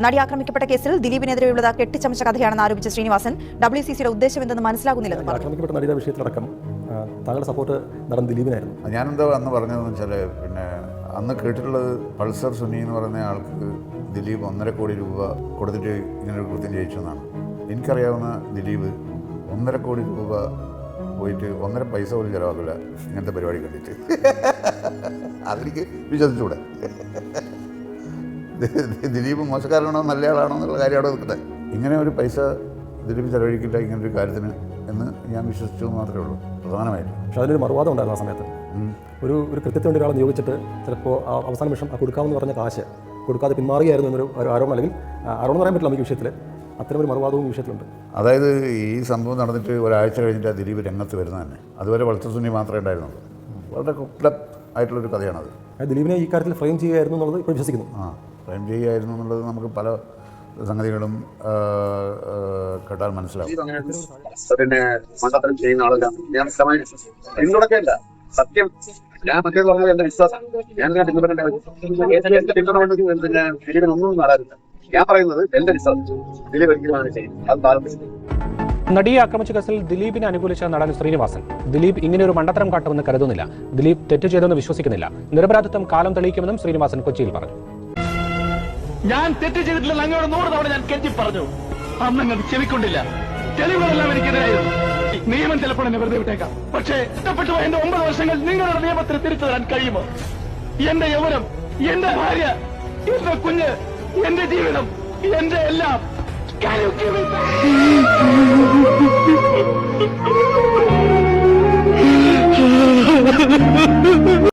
നടി ആക്രമിക്കപ്പെട്ട കേസിൽ ദിലീപിനെതിരെയുള്ളത് കെട്ടിച്ചമച്ച കഥയാണെന്ന് ആരോപിച്ച ശ്രീനിവാസൻ WCCയുടെ ഉദ്ദേശം എന്തെന്ന് മനസ്സിലാകുന്നില്ലെന്ന് പറഞ്ഞു. ആക്രമിക്കപ്പെട്ട നടിയുടെ വിഷയത്തിലടക്കം താങ്കളുടെ സപ്പോർട്ട് നടൻ ദിലീപിനായിരുന്നു. ഞാനെന്താ അന്ന് പറഞ്ഞതെന്ന് വെച്ചാൽ, പിന്നെ അന്ന് കേട്ടിട്ടുള്ളത് പൾസർ സുനി എന്ന് പറയുന്ന ആൾക്ക് ദിലീപ് 1.5 കോടി രൂപ കൊടുത്തിട്ട് ഇങ്ങനൊരു കൃത്യം ചെയ്യിച്ചെന്നാണ്. എനിക്കറിയാവുന്ന ദിലീപ് 1.5 കോടി രൂപ പോയിട്ട് 1.5 പൈസ പോലും ചിലവാക്കില്ല ഇങ്ങനത്തെ പരിപാടി കണ്ടിട്ട്. അതെനിക്ക് വിശ്വസിച്ചൂടെ. ദിലീപ് മോശക്കാരനാണോ നല്ല ആളാണോ എന്നുള്ള കാര്യം അവിടെ നിൽക്കട്ടെ. ഇങ്ങനെ ഒരു പൈസ ദിലീപ് ചിലവഴിക്കില്ല ഇങ്ങനൊരു കാര്യത്തിന് എന്ന് ഞാൻ വിശ്വസിച്ചു മാത്രമേ ഉള്ളൂ പ്രധാനമായിട്ടും. പക്ഷെ അതിലൊരു മറുവാദം ഉണ്ടായിരുന്നു ആ സമയത്ത്. ഒരു കൃത്യത്തിന് വേണ്ടി ഒരാളെ നിയോഗിച്ചിട്ട് ചിലപ്പോൾ അവസാന നിമിഷം കൊടുക്കാമെന്ന് പറഞ്ഞ കാശ് കൊടുക്കാതെ പിന്മാറുകയായിരുന്നു എന്നൊരു ആരോപണം, അല്ലെങ്കിൽ ആരോപണം പറയാൻ പറ്റില്ല നമുക്ക് വിഷയത്തിൽ. അത്തരമൊരു മറുവാദവും ഈ വിഷയത്തിലുണ്ട്. അതായത് ഈ സംഭവം നടന്നിട്ട് ഒരാഴ്ച കഴിഞ്ഞിട്ട് ദിലീപ് രംഗത്ത് വരുന്നത് തന്നെ. അതുവരെ പൾസർ സുനി മാത്രമേ ഉണ്ടായിരുന്നുള്ളൂ. വളരെ കുക്ലപ്പ് ആയിട്ടുള്ളൊരു കഥയാണത്. ദിലീപിനെ ഈ കാര്യത്തിൽ ഫ്രെയിം ചെയ്യുകയായിരുന്നു എന്നുള്ളത് ഇപ്പോൾ വിശ്വസിക്കുന്നു. ഫ്രെയിം ചെയ്യുകയായിരുന്നു എന്നുള്ളത് നമുക്ക് പല സംഗതികളും കേട്ടാൽ മനസ്സിലാവും. പിന്നെ മണ്ടത്തരം ചെയ്യുന്ന ആളല്ല ഞാൻ പിന്തുണക്കല്ല. സത്യം ഞാൻ മറ്റേ പറഞ്ഞത് എന്റെ വിശ്വാസം. ഞാൻ പിന്നെ ദിലീപിനൊന്നും നാടാറില്ല. ഞാൻ പറയുന്നത് എന്റെ വിശ്വാസം. ദിലീപ് ഒരിക്കലുമാണ് ചെയ്യുന്നത്. അത് താല്പര്യം. നടിയെ ആക്രമിച്ച കേസിൽ ദിലീപിനെ അനുകൂലിച്ച നടൻ ശ്രീനിവാസൻ ദിലീപ് ഇങ്ങനെയൊരു മണ്ടത്തരം കാട്ടുമെന്ന് കരുതുന്നില്ല. ദിലീപ് തെറ്റ് ചെയ്തെന്ന് വിശ്വസിക്കുന്നില്ല. നിരപരാധിത്വം കാലം തെളിയിക്കുമെന്നും ശ്രീനിവാസൻ കൊച്ചിയിൽ പറഞ്ഞു. ഞാൻ തെറ്റ് ചെയ്തിട്ടില്ല. അങ്ങോട്ട് 100 തവണ ഞാൻ കെട്ടി പറഞ്ഞു. അന്നങ്ങ് ചെവിക്കൊണ്ടില്ല. തെളിവുകളെല്ലാം എനിക്കെതിരായിരുന്നു. നിയമം ചിലപ്പോൾ എന്നെ വെറുതെ വിട്ടേക്കാം. പക്ഷേ ഇഷ്ടപ്പെട്ടു എന്റെ 9 വർഷങ്ങൾ നിങ്ങളുടെ നിയമത്തിന് തിരിച്ചു തരാൻ കഴിയുമോ? എന്റെ യൗവനം, എന്റെ ഭാര്യ, എന്റെ കുഞ്ഞ്, എന്റെ ജീവിതം, എന്റെ എല്ലാം. Can you give it back?